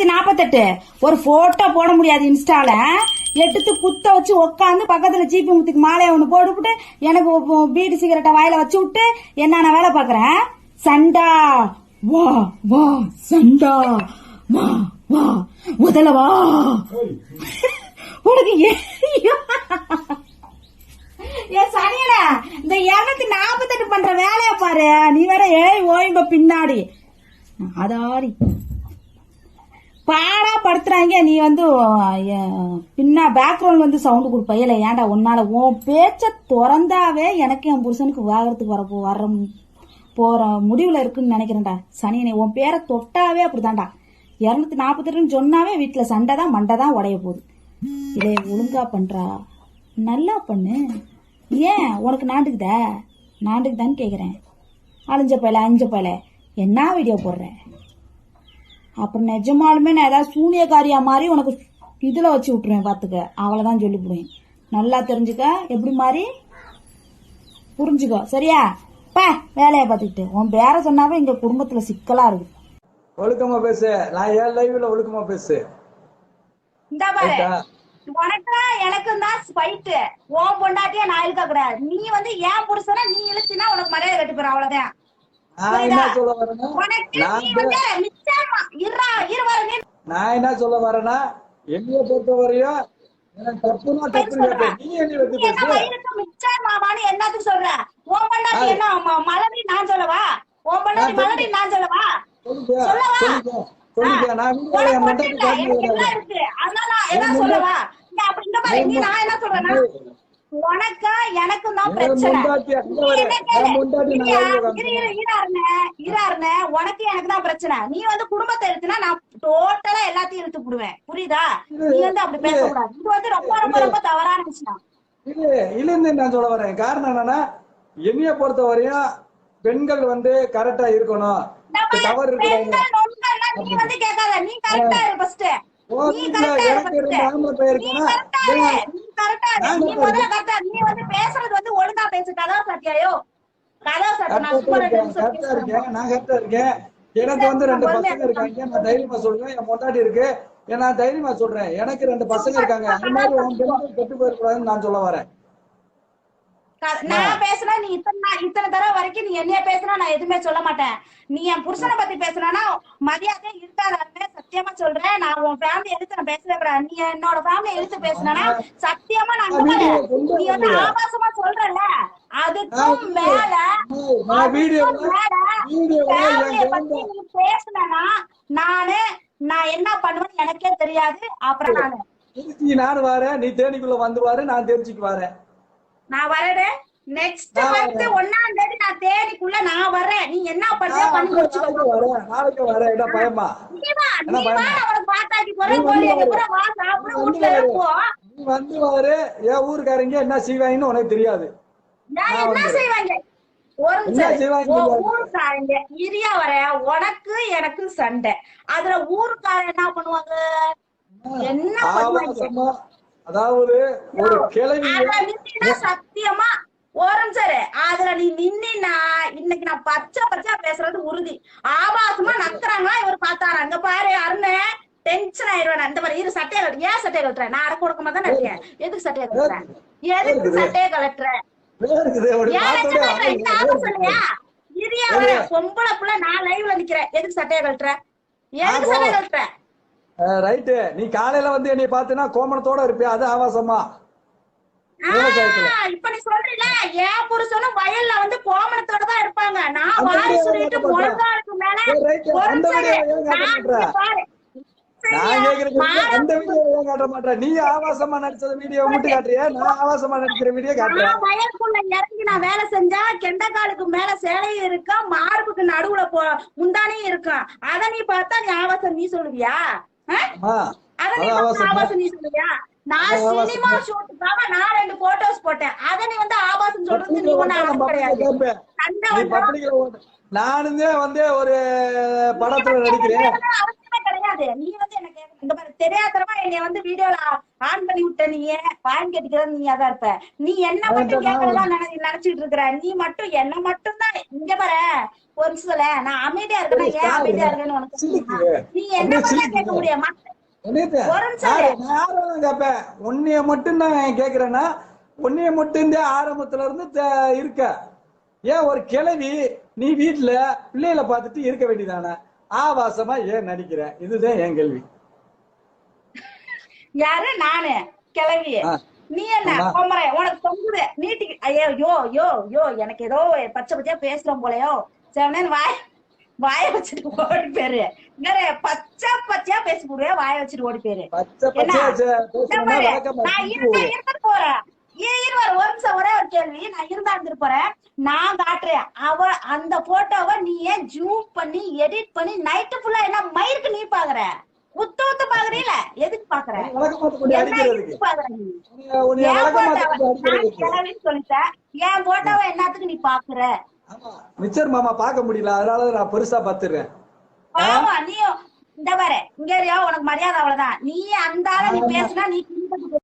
248 ஒரு போட்டோ போட முடியாது இன்ஸ்டால. எடுத்து குத்த வச்சு உட்காந்து பக்கத்துல ஜிபி முத்துக்கு மாலையை ஒண்ணு போட்டுவிட்டு எனக்கு பீடி சிகரெட்டை வாயில வச்சு விட்டு என்ன வேலை பாக்குறேன். சண்டா வா வா சண்டா வா வா முதல்ல வா உனக்கு சனியன இந்த 248 பண்ற வேலைய பாரு. நீ வேற ஏய் ஓய்ம்ப பின்னாடி அதாரி பாடா படுத்துறாங்க. நீ வந்து பின்னா பேக்ரவுண்ட் வந்து சவுண்ட் கொடுப்ப. இல்ல ஏன்டா உன்னால உன் பேச்ச திறந்தாவே எனக்கு என் புருஷனுக்கு வாகறதுக்கு வர போற முடிவுல இருக்குன்னு நினைக்கிறேன்டா. சனியனை உன் பேரை தொட்டாவே அப்படிதான்டா. 248 சொன்னாவே வீட்டுல சண்டை தான் மண்டை தான் உடைய போகுது. இதை ஒழுங்கா பண்றா, நல்லா பண்ணு. ஏன் உனக்கு நாண்டுக்குதான்னு கேக்குறேன். அஞ்ச பையல என்ன வீடியோ போடுற? அப்புறம் நிஜமாலுமே நான் ஏதாவது சூனியக்காரியா மாதிரி உனக்கு இதுல வச்சு விட்டுருவேன் பாத்துக்க. அவளைதான் சொல்லிவிடுவேன். நல்லா தெரிஞ்சுக்க. எப்படி மாதிரி புரிஞ்சுக்கோ சரியா? பா வேலையை பார்த்துக்கிட்டு உன் பேர சொன்னாவே எங்க குடும்பத்துல சிக்கலா இருக்கு. ஒழுக்கமா பேசு. நான் ஏன் லைவ்ல ஒழுக்கமா பேசு. இந்த பாரு உனக்கு எனக்கு தான் ஃபைட்டு. உன் பொண்டாட்டியா நான் இழுக்க கூடாது. நீ வந்து ஏன் புருஷனா நீ இழுச்சினா உனக்கு மரியாதை கட்டி போற. அவ்வளவுதான். நான் என்ன சொல்ல வரேன்னா என்னைய பொறுத்த வரையும் தப்புனா தப்பு கேட்பேன். நீ என்ன வந்து மிச்சாமான்னு என்னத்துக்கு சொல்ற? உன் பொண்டாட்டி என்ன மலடி நான் சொல்லவா? உன் பொண்டாட்டி மலடி நான் சொல்லவா? சொல்லுங்க. நான் சொல்லவா? நீ நான் என்ன சொல்றேன்னா உனக்கு எனக்கும் தான் பிரச்சனை. உனக்கு எனக்கு தான் பிரச்சனை. நீ வந்து குடும்பத்தை எடுத்துனா நான் டோட்டலா எல்லாத்தையும் இழுத்து போடுவேன். புரியுதா? நீ வந்து அப்படி பேசக்கூடாது. இது வந்து ரொம்ப ரொம்ப ரொம்ப தவறான விஷயம். இல்ல நான் சொல்ல வரேன். காரணம் என்னன்னா என்னைய பொறுத்த வரையும் பெண்கள் வந்து கரெக்டா இருக்கணும். தவறு இருக்கு. நீ வந்து கேட்காத. நீ கரெக்டா இரு ஃபர்ஸ்ட். நீ வந்து பேசுறது வந்து ஒழுங்கா பேசு. கதா சத்தியாயோ கதா சத்தியா நான் கரெக்டா இருக்கேன். எனக்கு வந்து 2 பசங்க இருக்காங்க. நான் தைரியமா சொல்றேன். என் பொண்டாட்டி இருக்கு. நான் தைரியமா சொல்றேன். எனக்கு 2 பசங்க இருக்காங்க. அது மாதிரி உன் பெண்கள் கெட்டு போயிடக்கூடாதுன்னு நான் சொல்ல வரேன். நான் பேசுனா நீ இத்தனை தடவை வரைக்கும் நீ என்னைய பேசுனா நான் எதுவுமே சொல்ல மாட்டேன். நீ என் புருஷனை பத்தி பேசுனா மரியாதை இருக்காதான்னு சத்தியமா சொல்றேன். நான் உன் ஃபேமிலி எடுத்து நான் பேசவே கூடாது. நீ என்னோட ஃபேமிலி எடுத்து பேசுனா சத்தியமா நான் நீ வந்து ஆபாசமா சொல்றல. அதுக்கும் மேல பத்தி நீ பேசுனா நான் என்ன பண்ணுவேன்னு எனக்கே தெரியாது. அப்புறம் நானு வரேன். நீ தேனிக்குள்ள வந்து வாரு. நான் தெரிஞ்சுக்கு வரேன். நான் வரேன். நெக்ஸ்ட் மந்த் 1ஆம் தேதி நான் தேதிக்குள்ள நான் வரேன். நீ என்ன பண்ற பண்ணி முடிச்சுக்கோ. நாளைக்கு வரேன். என்ன பயமா? நீ வா அவளை பாத்தாட்டி போறேன். கோழியை கூட வா சாப்பிட வீட்ல போ. நீ வந்து வாரு. என் ஊர்க்காரங்க என்ன செய்வாங்கன்னு உனக்கு தெரியாது. என்ன செய்வாங்க? ஊருக்காரங்க இரியா வர உனக்கு எனக்கு சண்டை. அதுல ஊருக்காரங்க என்ன பண்ணுவாங்க? என்ன பண்ணுவாங்க? அதாவது ஒரு கிளவி சத்தியமா ஒரு சரி அதுல நீ நின்னா இன்னைக்கு நான் பச்சை பேசுறது உறுதி. ஆபாசமா நக்குறாங்களா இவர் பார்த்தாரு. அங்க பாரு அருண் டென்ஷன் ஆயிடுவேன். அந்த மாதிரி இரு சட்டையை கட்டுற. ஏன் சட்டையை கட்டுறேன்? நான் அடக்க கொடுக்க தான் இருக்கேன். எதுக்கு சட்டையை கட்டுறேன்? எதுக்கு சட்டையை கலட்டுறேன்? இரியா வர பொம்பளை புள்ள நான் லைவ்ல நிக்கிறேன். எதுக்கு சட்டையை கட்டுறேன்? எதுக்கு சட்டையை கட்டுறேன்? ரைட்டு. நீ காலையில வந்து என்னை பாத்தீங்கன்னா கோமணத்தோட இருப்பியா? அது ஆபாசமா? இப்ப நீ சொல்றீல என் புருஷனும் வயல்ல வந்து கோமணத்தோட தான் இருப்பாங்க. நான் வாரி சொல்லிட்டு முழங்காலுக்கு மேல நான் கேக்குறேன். அந்த வீடியோ ஏன் காட்ட மாட்டேன்? நீ ஆபாசமா நடிச்ச வீடியோ மட்டும் காட்டுறியா? நான் ஆபாசமா நடிக்கிற வீடியோ காட்டுறேன். வயலுக்குள்ள இறங்கி நான் வேலை செஞ்சா கெண்டக்காலுக்கு மேல சேலையும் இருக்கா, மார்புக்கு நடுவுல முந்தானையும் இருக்கும். அத நீ பார்த்தா நீ ஆபாசம் நீ சொல்லுவியா? ஆபாசம் நீ சொல்லுவியா? நான் சினிமா ஷூட்டுக்காக நான் 2 போட்டோஸ் போட்டேன். அத நீ வந்து ஆபாசம் சொல்றது நீ ஒண்ணு கிடையாது. நானுமே வந்து ஒரு படத்துல நடிக்கிறேன். அவசியமே கிடையாது. நீ வந்து எனக்கு இந்த மாதிரி தெரியாதரமா என்னைய வந்து வீடியோல ஆன் பண்ணி விட்ட. நீ பாயிண்ட் கேட்டுக்கிறது நீ அதான் இருப்ப. நீ என்ன மட்டும் கேட்கறதா நினைச்சிட்டு இருக்கிற. நீ மட்டும் என்ன மட்டும் தான் இங்க பாரு. ஒரு நிமிஷம் நான் அமைதியா இருக்கேன்னா ஏன் அமைதியா இருக்கேன்னு உனக்கு சிலுக்கு. தெரியுமா? நீ என்ன அப்படியே மட்டும் சிலுக்கு. கேட்க முடியும் என்னது? ஒரு நிமிஷம் யாரு? நான் யாரும் கேட்பேன். உன்னைய மட்டும் நான் கேக்குறேன்னா உன்னைய மட்டும் ஆரம்பத்துல இருந்து இருக்க. ஏன் ஒரு கிழவி நீ வீட்டுல பிள்ளைகளை பார்த்துட்டு இருக்க வேண்டியதானே? ஆபாசமா ஏன் நடிக்கிற? இதுதான் என் கேள்வி. யாரு? நானு கிளவி. ஆ, நீ என்ன ஆமா. பொம்பரை உனக்கு தொங்குது நீட்டிக்கு. ஐயோ யோ யோ யோ எனக்கு ஏதோ பச்சை பச்சையா பேசுறோம் போலயோ. சரி வாய வச்சுட்டு ஓடி பேரு பச்சை பச்சையா பேசி போடுவேன். வாய வச்சுட்டு ஓடி பேரு பச்சை என்ன பச்சையா இந்த பேசுறேன்னா பாரு, விளக்கமா நான் சொல்லிட்டு இருந்துட்டு போறேன். இருவாரு ஒரு நிமிஷம் ஒரே ஒரு கேள்வி. நான் இருந்தா இருந்துட்டு போறேன். நான் காட்டுறேன் அந்த போட்டோவை நீ ஏன் ஜூம் பண்ணி எடிட் பண்ணி நைட்டு ஃபுல்லா என்ன மயிருக்கு நீ பாக்குற? உத்து உத்து பாக்குறீல? எதுக்கு பாக்குற? விளக்கமாத்த கொண்டு என்ன அடிக்கிறதுக்கு. எதுக்கு பாக்குற நீ? உன்னைய என் விளக்கமாத்த போட்டோவை கொண்டு நான் அடிக்கிறதுக்கு. கிளவின்னு சொல்லிட்டேன். என் போட்டோவை என்னத்துக்கு நீ பாக்குற? ஆமா, மிச்சர் மாமா பார்க்க முடியல, அதனால நான் பெருசா பாத்துறேன். ஆமா நீ இந்த பாரு இங்க உனக்கு மரியாதை அவ்வளவுதான். நீ அந்த ஆள நீ பேசுனா நீ